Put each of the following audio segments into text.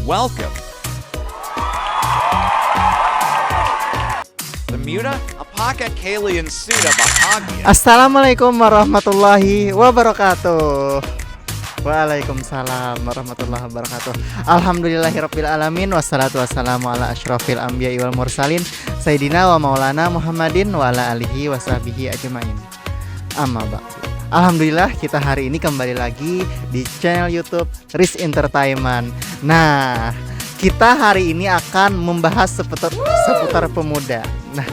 Welcome. Bermuda, apakah kalian sudah bahagia? Assalamualaikum warahmatullahi wabarakatuh. Waalaikumsalam warahmatullahi wabarakatuh. Alhamdulillahirabbil alamin wassalatu wassalamu ala asyrafil anbiya'i wal mursalin sayyidina wa maulana Muhammadin wa ala alihi washabihi ajmain. Amma ba'du. Alhamdulillah kita hari ini kembali lagi di channel YouTube Riz Entertainment. Nah, kita hari ini akan membahas seputar pemuda. Nah,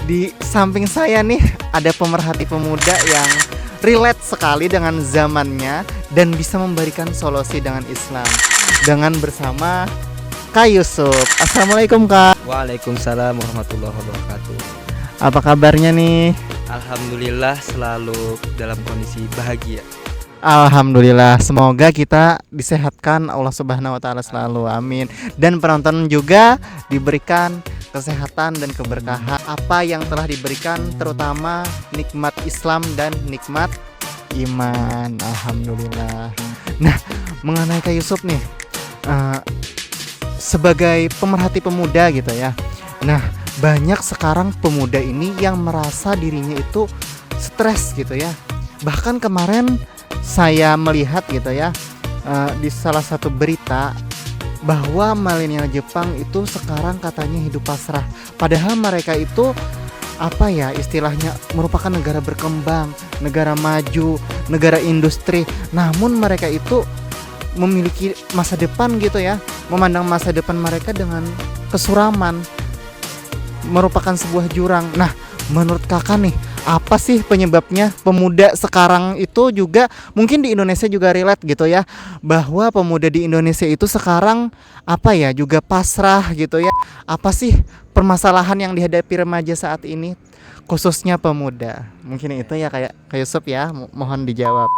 di samping saya nih ada pemerhati pemuda yang relate sekali dengan zamannya dan bisa memberikan solusi dengan Islam. Dengan bersama Kak Yusuf. Assalamualaikum Kak. Waalaikumsalam warahmatullahi wabarakatuh. Apa kabarnya nih? Alhamdulillah selalu dalam kondisi bahagia. Alhamdulillah, semoga kita disehatkan Allah Subhanahu wa taala selalu. Amin. Dan penonton juga diberikan kesehatan dan keberkahan apa yang telah diberikan, terutama nikmat Islam dan nikmat iman. Alhamdulillah. Nah, mengenai Kak Yusuf nih, sebagai pemerhati pemuda gitu ya. Nah, banyak sekarang pemuda ini yang merasa dirinya itu stres gitu ya. Bahkan kemarin saya melihat gitu ya, di salah satu berita bahwa milenial Jepang itu sekarang katanya hidup pasrah. Padahal mereka itu apa ya istilahnya merupakan negara berkembang, negara maju, negara industri. Namun mereka itu memiliki masa depan gitu ya, memandang masa depan mereka dengan kesuraman, merupakan sebuah jurang. Nah, menurut kakak nih, apa sih penyebabnya pemuda sekarang itu juga mungkin di Indonesia juga relate gitu ya, bahwa pemuda di Indonesia itu sekarang apa ya juga pasrah gitu ya. Apa sih permasalahan yang dihadapi remaja saat ini khususnya pemuda? Mungkin itu ya kayak Yusuf ya, mohon dijawab.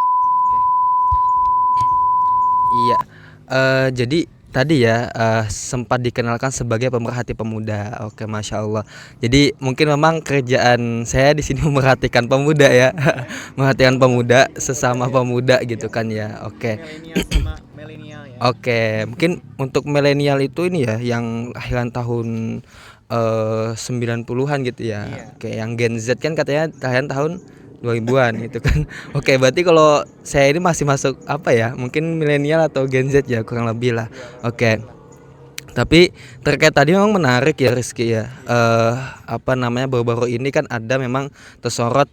Iya, jadi tadi ya sempat dikenalkan sebagai pemerhati pemuda. Oke, masya Allah. Jadi mungkin memang kerjaan saya di sini memerhatikan pemuda ya, memerhatikan pemuda sesama pemuda gitu kan ya. Oke. Milenial ya. Oke, mungkin untuk milenial itu ini ya yang lahiran tahun 90-an gitu ya. Iya. Oke, yang Gen Z kan katanya lahiran tahun 2000-an gitu kan. Oke, berarti kalau saya ini masih masuk apa ya? Mungkin milenial atau Gen Z ya kurang lebih lah. Oke. Tapi terkait tadi memang menarik ya Rizky ya. Apa namanya baru-baru ini kan ada memang tersorot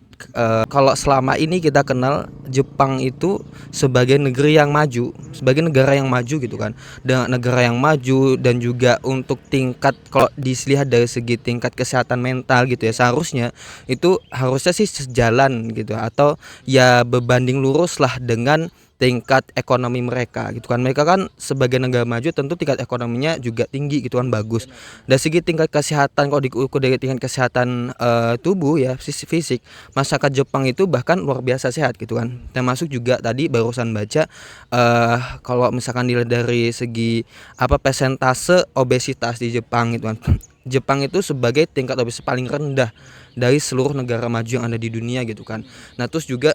kalau selama ini kita kenal Jepang itu sebagai negeri yang maju, sebagai negara yang maju gitu kan. Dan negara yang maju dan juga untuk tingkat kalau dilihat dari segi tingkat kesehatan mental gitu ya seharusnya itu harusnya sih sejalan gitu atau ya berbanding lurus lah dengan tingkat ekonomi mereka gitu kan. Mereka kan sebagai negara maju tentu tingkat ekonominya juga tinggi gitu kan, bagus. Dari segi tingkat kesehatan kalau diukur dari tingkat kesehatan tubuh ya fisik, masyarakat Jepang itu bahkan luar biasa sehat gitu kan. Termasuk juga tadi barusan baca kalau misalkan dilihat dari segi apa persentase obesitas di Jepang gitu kan. Jepang itu sebagai tingkat obesitas paling rendah dari seluruh negara maju yang ada di dunia gitu kan. Nah, terus juga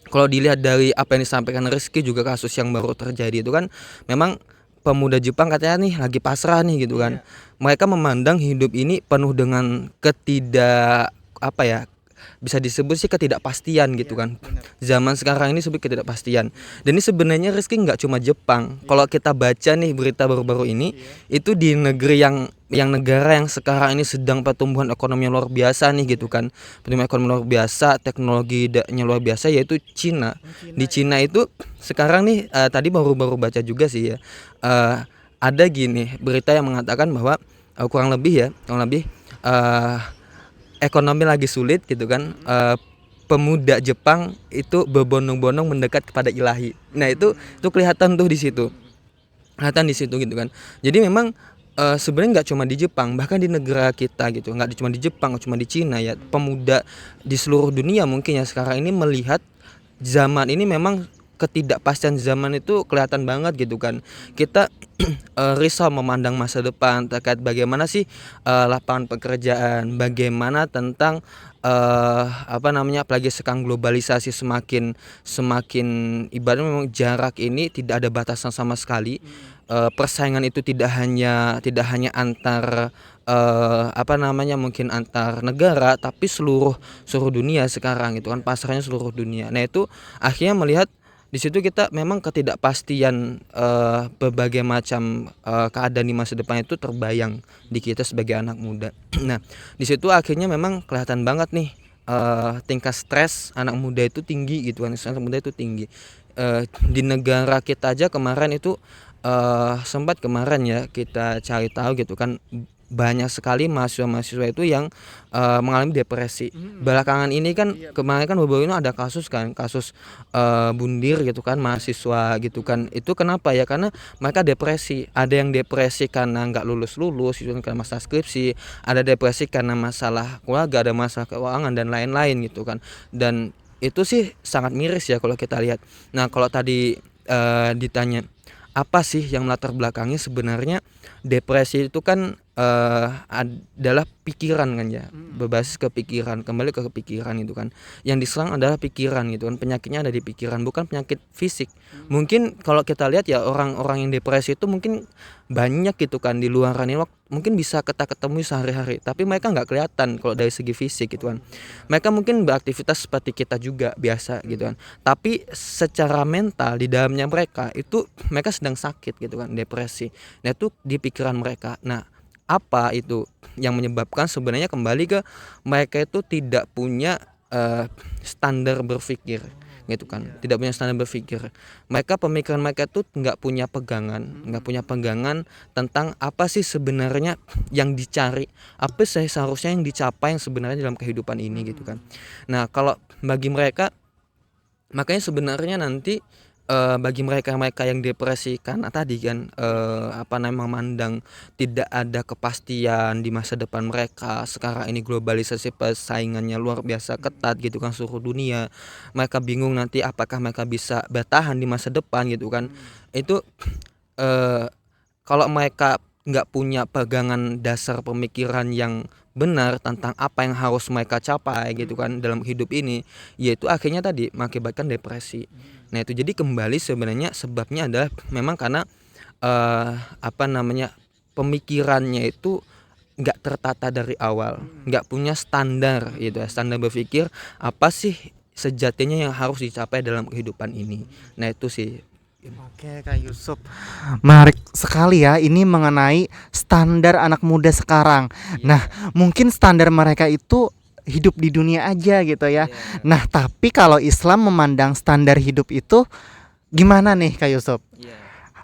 kalau dilihat dari apa yang disampaikan Rizky juga kasus yang baru terjadi itu kan memang pemuda Jepang katanya nih lagi pasrah nih gitu kan. Mereka memandang hidup ini penuh dengan apa ya bisa disebut sih ketidakpastian gitu kan. Zaman sekarang ini sebut ketidakpastian. Dan ini sebenarnya Rizky nggak cuma Jepang. Kalau kita baca nih berita baru-baru ini itu di negeri yang negara yang sekarang ini sedang pertumbuhan ekonomi yang luar biasa nih gitu kan. Pertumbuhan ekonomi luar biasa, teknologinya luar biasa yaitu Cina. Di Cina itu sekarang nih tadi baru baca juga sih ya. Ada gini berita yang mengatakan bahwa kurang lebih ekonomi lagi sulit gitu kan. Pemuda Jepang itu berbondong-bondong mendekat kepada ilahi. Nah, itu kelihatan tuh di situ. Kelihatan di situ gitu kan. Jadi memang sebenarnya nggak cuma di Jepang, bahkan di negara kita gitu, nggak cuma di Jepang, nggak cuma di Cina ya, pemuda di seluruh dunia mungkin ya sekarang ini melihat zaman ini memang ketidakpastian zaman itu kelihatan banget gitu kan. Kita risau memandang masa depan terkait bagaimana sih lapangan pekerjaan, bagaimana tentang apalagi sekarang globalisasi semakin ibaratnya memang jarak ini tidak ada batasan sama sekali. persaingan itu tidak hanya antar mungkin antar negara, tapi seluruh dunia sekarang itu kan, pasarnya seluruh dunia. Nah itu akhirnya melihat di situ kita memang ketidakpastian berbagai macam keadaan di masa depan itu terbayang di kita sebagai anak muda. Nah di situ akhirnya memang kelihatan banget nih tingkat stres anak muda itu tinggi gitu kan. Anak muda itu tinggi di negara kita aja kemarin itu sempat kemarin ya kita cari tahu gitu kan, banyak sekali mahasiswa itu yang mengalami depresi. Belakangan ini kan kemarin kan baru-baru ini ada kasus bundir gitu kan, mahasiswa gitu kan. Itu kenapa ya? Karena mereka depresi. Ada yang depresi karena nggak lulus gitu kan, karena masalah skripsi. Ada depresi karena masalah keluarga, ada masalah keuangan dan lain-lain gitu kan. Dan itu sih sangat miris ya kalau kita lihat. Nah kalau tadi ditanya apa sih yang melatar belakangnya, sebenarnya depresi itu kan adalah pikiran kan ya, berbasis ke pikiran, kembali ke pikiran itu kan. Yang diserang adalah pikiran gitu kan, penyakitnya ada di pikiran, bukan penyakit fisik. Mungkin kalau kita lihat ya orang-orang yang depresi itu mungkin banyak gitu kan di luar ini, mungkin bisa kita ketemu sehari-hari, tapi mereka nggak kelihatan kalau dari segi fisik gitu kan. Mereka mungkin beraktivitas seperti kita juga biasa gitu kan, tapi secara mental di dalamnya mereka sedang sakit gitu kan, depresi. Nah itu di pikiran mereka. Nah apa itu yang menyebabkan? Sebenarnya kembali ke mereka itu tidak punya standar berpikir gitu kan, tidak punya standar berpikir. Pemikiran mereka itu nggak punya pegangan tentang apa sih sebenarnya yang dicari, apa sih seharusnya yang dicapai yang sebenarnya dalam kehidupan ini gitu kan. Nah kalau bagi mereka, makanya sebenarnya nanti bagi mereka yang depresi karena tadi kan memandang tidak ada kepastian di masa depan mereka. Sekarang ini globalisasi persaingannya luar biasa ketat gitu kan, seluruh dunia. Mereka bingung nanti apakah mereka bisa bertahan di masa depan gitu kan. Itu kalau mereka nggak punya pegangan dasar pemikiran yang benar tentang apa yang harus mereka capai gitu kan dalam hidup ini, yaitu akhirnya tadi mengakibatkan depresi. Nah itu jadi kembali sebenarnya sebabnya adalah memang karena pemikirannya itu nggak tertata dari awal, nggak punya standar gitu ya, standar berpikir apa sih sejatinya yang harus dicapai dalam kehidupan ini. Nah itu sih. Oke Kak Yusuf, menarik sekali ya ini mengenai standar anak muda sekarang. Nah mungkin standar mereka itu hidup di dunia aja gitu ya. Nah tapi kalau Islam memandang standar hidup itu gimana nih Kak Yusuf?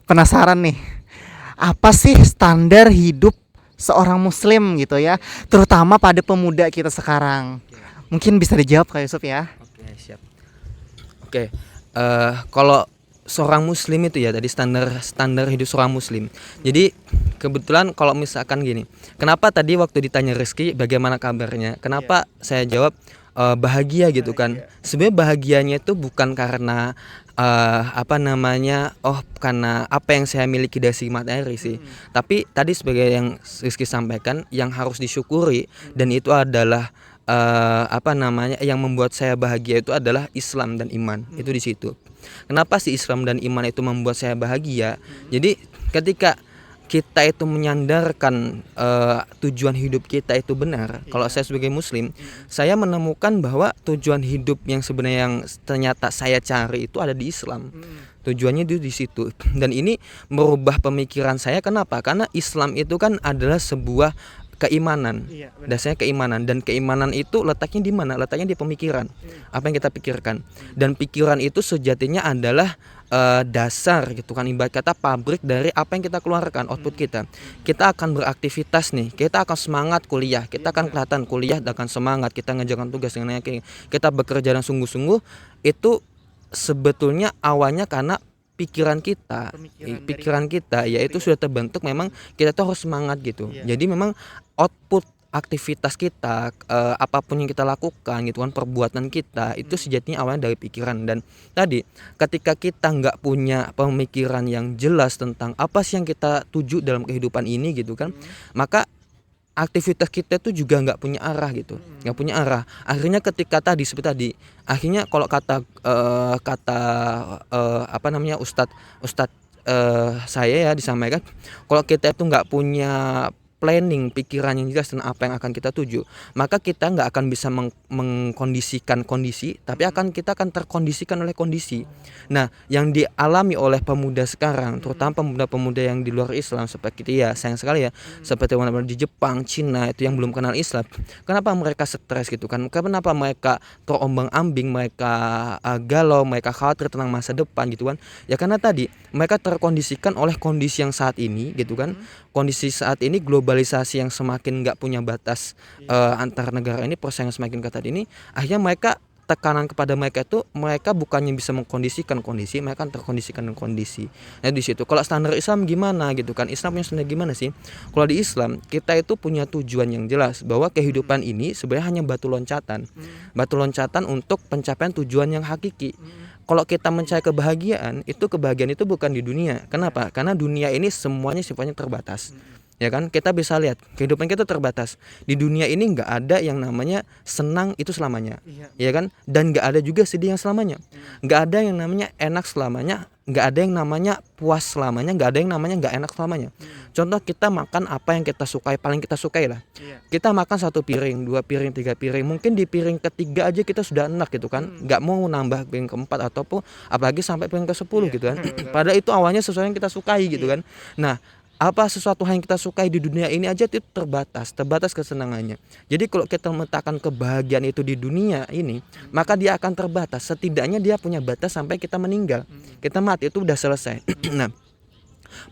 Penasaran nih, apa sih standar hidup seorang muslim gitu ya, terutama pada pemuda kita sekarang? Mungkin bisa dijawab Kak Yusuf ya. Oke siap. Oke kalau seorang muslim itu ya tadi standar hidup seorang muslim. Jadi kebetulan kalau misalkan gini, kenapa tadi waktu ditanya Rizky bagaimana kabarnya, kenapa saya jawab bahagia gitu kan. Sebenarnya bahagianya itu bukan karena karena apa yang saya miliki dari segi materi sih. Tapi tadi sebagai yang Rizky sampaikan, yang harus disyukuri dan itu adalah yang membuat saya bahagia itu adalah Islam dan iman. Itu di situ. Kenapa sih Islam dan iman itu membuat saya bahagia? Jadi ketika kita itu menyandarkan tujuan hidup kita itu benar. Kalau saya sebagai muslim, saya menemukan bahwa tujuan hidup yang sebenarnya yang ternyata saya cari itu ada di Islam. Tujuannya itu di situ. Dan ini merubah pemikiran saya. Kenapa? Karena Islam itu kan adalah sebuah keimanan, dasarnya keimanan, dan keimanan itu letaknya di mana? Letaknya di pemikiran, apa yang kita pikirkan, dan pikiran itu sejatinya adalah dasar gitu kan, ibarat kata pabrik dari apa yang kita keluarkan, output kita. Kita akan beraktivitas nih, kita akan semangat kuliah, kita akan kelihatan kuliah akan semangat, kita ngerjakan tugas dengan yakin, kita bekerja dengan sungguh-sungguh. Itu sebetulnya awalnya karena pikiran kita ya itu sudah terbentuk, memang kita tuh harus semangat gitu. Jadi memang output aktivitas kita, apapun yang kita lakukan gitu kan, perbuatan kita itu sejatinya awalnya dari pikiran. Dan tadi ketika kita nggak punya pemikiran yang jelas tentang apa sih yang kita tuju dalam kehidupan ini gitu kan, maka aktivitas kita tuh juga nggak punya arah gitu, nggak punya arah. Akhirnya ketika tadi seperti tadi, akhirnya kalau kata Ustadz saya ya disampaikan, kalau kita itu nggak punya planning, pikiran yang jelas tentang apa yang akan kita tuju, maka kita nggak akan bisa mengkondisikan kondisi, tapi kita akan terkondisikan oleh kondisi. Nah, yang dialami oleh pemuda sekarang, terutama pemuda-pemuda yang di luar Islam seperti ya sayang sekali ya, seperti di Jepang, Cina itu yang belum kenal Islam. Kenapa mereka stres gitu kan? Kenapa mereka terombang-ambing, mereka galau, mereka khawatir tentang masa depan gitu kan? Ya karena tadi mereka terkondisikan oleh kondisi yang saat ini gitu kan. Kondisi saat ini globalisasi yang semakin nggak punya batas antar negara ini, persaingan semakin ketat ini, akhirnya mereka tekanan kepada mereka itu, mereka bukannya bisa mengkondisikan kondisi, mereka terkondisikan dengan kondisi. Nah di situ kalau standar Islam gimana gitu kan? Islam punya standar gimana sih? Kalau di Islam kita itu punya tujuan yang jelas bahwa kehidupan ini sebenarnya hanya batu loncatan untuk pencapaian tujuan yang hakiki. Kalau kita mencari kebahagiaan itu bukan di dunia. Kenapa? Karena dunia ini semuanya sifatnya terbatas. Ya kan? Kita bisa lihat kehidupan kita terbatas. Di dunia ini nggak ada yang namanya senang itu selamanya. Ya kan? Dan nggak ada juga sedih yang selamanya. Nggak ada yang namanya enak selamanya. Nggak ada yang namanya puas selamanya. Nggak ada yang namanya nggak enak selamanya. Contoh kita makan apa yang kita sukai, paling kita sukai lah. Kita makan 1 piring, 2 piring, 3 piring. Mungkin di piring ketiga aja kita sudah enak gitu kan. Nggak mau nambah piring keempat ataupun apalagi sampai piring ke-10 gitu kan. Padahal itu awalnya sesuatu yang kita sukai gitu kan. Nah, apa sesuatu hal yang kita sukai di dunia ini aja itu terbatas kesenangannya. Jadi kalau kita meletakkan kebahagiaan itu di dunia ini, maka dia akan terbatas. Setidaknya dia punya batas sampai kita meninggal. Kita mati itu udah selesai. Nah,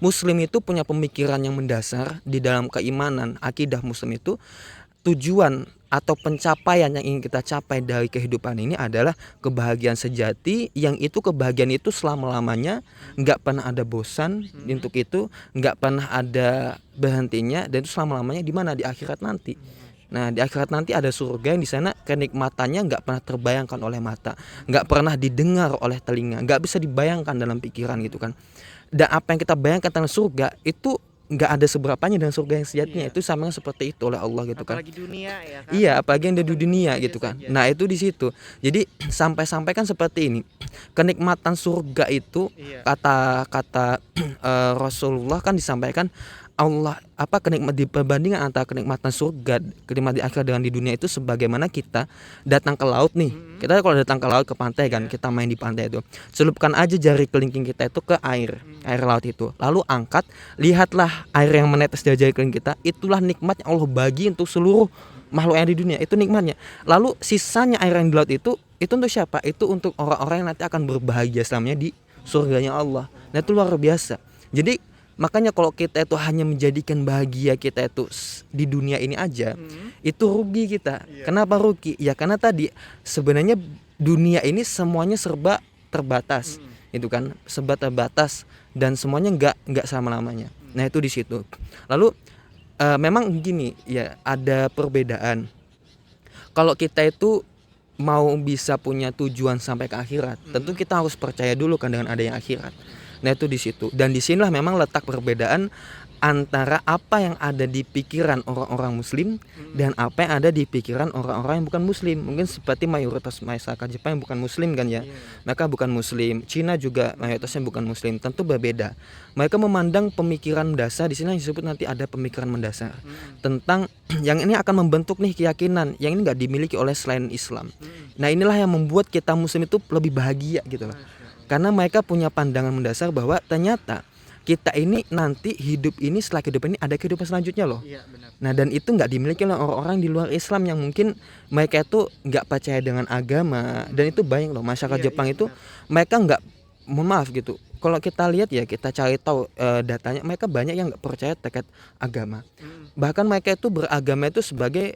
Muslim itu punya pemikiran yang mendasar di dalam keimanan, akidah Muslim itu tujuan atau pencapaian yang ingin kita capai dari kehidupan ini adalah kebahagiaan sejati, yang itu kebahagiaan itu selama-lamanya, nggak pernah ada bosan untuk itu, nggak pernah ada berhentinya, dan itu selama-lamanya di mana? Di akhirat nanti. Nah, di akhirat nanti ada surga yang di sana kenikmatannya nggak pernah terbayangkan oleh mata, nggak pernah didengar oleh telinga, nggak bisa dibayangkan dalam pikiran gitu kan. Dan apa yang kita bayangkan tentang surga itu nggak ada seberapanya dengan surga yang sejatinya. Itu sama seperti itu oleh Allah gitu kan. Apalagi dunia ya kan. Iya, apalagi yang ada di dunia gitu kan. Nah itu di situ. Jadi sampai kan seperti ini. Kenikmatan surga itu kata Rasulullah kan disampaikan, Allah di perbandingan antara kenikmatan surga, kenikmatan di akhirat dengan di dunia itu sebagaimana kita datang ke laut nih. Kita kalau datang ke laut, ke pantai kan, kita main di pantai itu. Celupkan aja jari kelingking kita itu ke air laut itu. Lalu angkat, lihatlah air yang menetes dari jari kelingking kita. Itulah nikmat yang Allah bagi untuk seluruh makhluk yang di dunia. Itu nikmatnya. Lalu sisanya air yang di laut itu untuk siapa? Itu untuk orang-orang yang nanti akan berbahagia selamanya di surganya Allah. Nah itu luar biasa. Jadi makanya kalau kita itu hanya menjadikan bahagia kita itu di dunia ini aja, itu rugi kita. Kenapa rugi? Ya karena tadi sebenarnya dunia ini semuanya serba terbatas, itu kan, serba terbatas dan semuanya nggak selama-lamanya. Nah itu di situ. Lalu memang gini ya, ada perbedaan. Kalau kita itu mau bisa punya tujuan sampai ke akhirat, tentu kita harus percaya dulu kan dengan adanya akhirat. Nah itu di situ, dan disinilah memang letak perbedaan antara apa yang ada di pikiran orang-orang Muslim dan apa yang ada di pikiran orang-orang yang bukan Muslim. Mungkin seperti mayoritas masyarakat Jepang yang bukan Muslim kan ya, mereka bukan Muslim. Cina juga mayoritasnya bukan Muslim, tentu berbeda. Mereka memandang pemikiran mendasar, di sini disebut nanti ada pemikiran mendasar tentang yang ini akan membentuk nih keyakinan yang ini nggak dimiliki oleh selain Islam. Nah inilah yang membuat kita Muslim itu lebih bahagia gitu loh. Karena mereka punya pandangan mendasar bahwa ternyata kita ini nanti hidup ini, setelah kehidupan ini ada kehidupan selanjutnya loh. Nah dan itu nggak dimiliki oleh orang-orang di luar Islam yang mungkin mereka itu nggak percaya dengan agama. Dan itu banyak loh masyarakat Jepang itu mereka nggak, mohon maaf gitu, kalau kita lihat ya, kita cari tahu datanya, mereka banyak yang nggak percaya terkait agama. Bahkan mereka itu beragama itu sebagai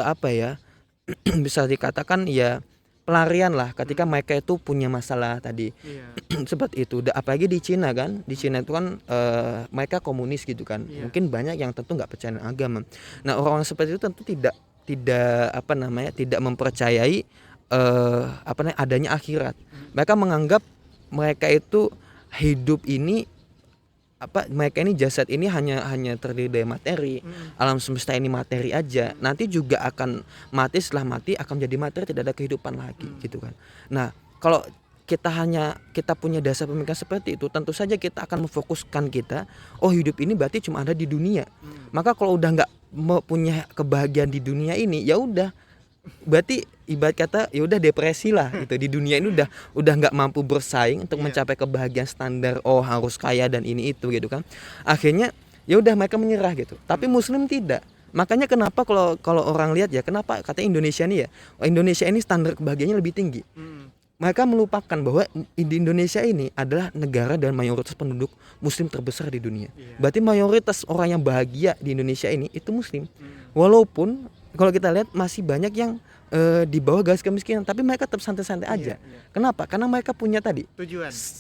apa ya, bisa dikatakan ya pelarian lah ketika mereka itu punya masalah tadi. Seperti itu. Apalagi di Cina kan, di Cina itu kan mereka komunis gitu kan. Mungkin banyak yang tentu nggak percaya dengan agama. Nah orang-orang seperti itu tentu tidak mempercayai adanya akhirat. Mereka menganggap mereka itu hidup ini mereka ini jasad ini hanya terdiri dari materi. Alam semesta ini materi aja. Nanti juga akan mati, setelah mati akan menjadi materi, tidak ada kehidupan lagi gitu kan. Nah, kalau kita punya dasar pemikiran seperti itu, tentu saja kita akan memfokuskan kita, oh hidup ini berarti cuma ada di dunia. Maka kalau udah nggak punya kebahagiaan di dunia ini, ya udah berarti ibarat kata ya udah depresi lah gitu. Di dunia ini udah nggak mampu bersaing untuk mencapai kebahagiaan standar, oh harus kaya dan ini itu gitu kan. Akhirnya ya udah mereka menyerah gitu. Tapi Muslim tidak. Makanya kenapa kalau orang lihat ya, kenapa katanya Indonesia nih ya, Indonesia ini standar kebahagiaannya lebih tinggi. Mereka melupakan bahwa di Indonesia ini adalah negara dan mayoritas penduduk Muslim terbesar di dunia. Berarti mayoritas orang yang bahagia di Indonesia ini itu Muslim. Walaupun kalau kita lihat masih banyak yang di bawah garis kemiskinan, tapi mereka tetap santai-santai aja. Kenapa? Karena mereka punya tadi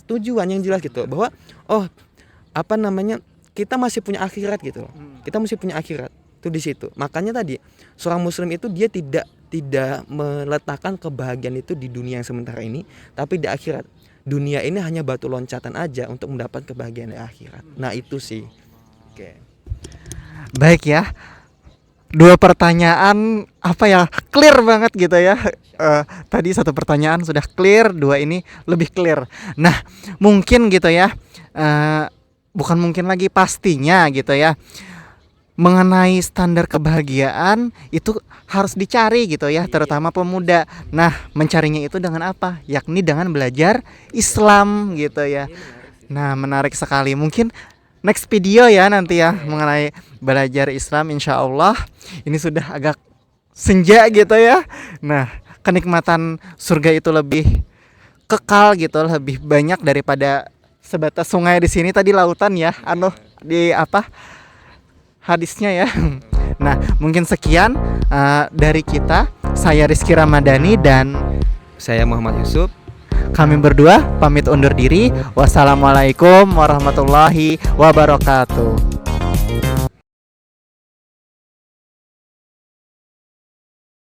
tujuan yang jelas gitu, bahwa kita masih punya akhirat gitu loh. Kita masih punya akhirat. Itu di situ. Makanya tadi seorang Muslim itu dia tidak meletakkan kebahagiaan itu di dunia yang sementara ini, tapi di akhirat. Dunia ini hanya batu loncatan aja untuk mendapat kebahagiaan di akhirat. Nah itu sih. Oke. Baik ya. 2 pertanyaan clear banget gitu ya. Tadi 1 pertanyaan sudah clear, 2 ini lebih clear. Nah mungkin gitu ya, bukan mungkin lagi, pastinya gitu ya, mengenai standar kebahagiaan itu harus dicari gitu ya, terutama pemuda. Nah, mencarinya itu dengan apa? Yakni dengan belajar Islam gitu ya. Nah, menarik sekali. Mungkin next video ya nanti ya mengenai belajar Islam, insya Allah. Ini sudah agak senja gitu ya. Nah, kenikmatan surga itu lebih kekal gitu, lebih banyak daripada sebatas sungai di sini. Tadi lautan ya, hadisnya ya. Nah mungkin sekian dari kita. Saya Rizky Ramadhani dan saya Muhammad Yusuf. Kami berdua pamit undur diri. Wassalamualaikum warahmatullahi wabarakatuh.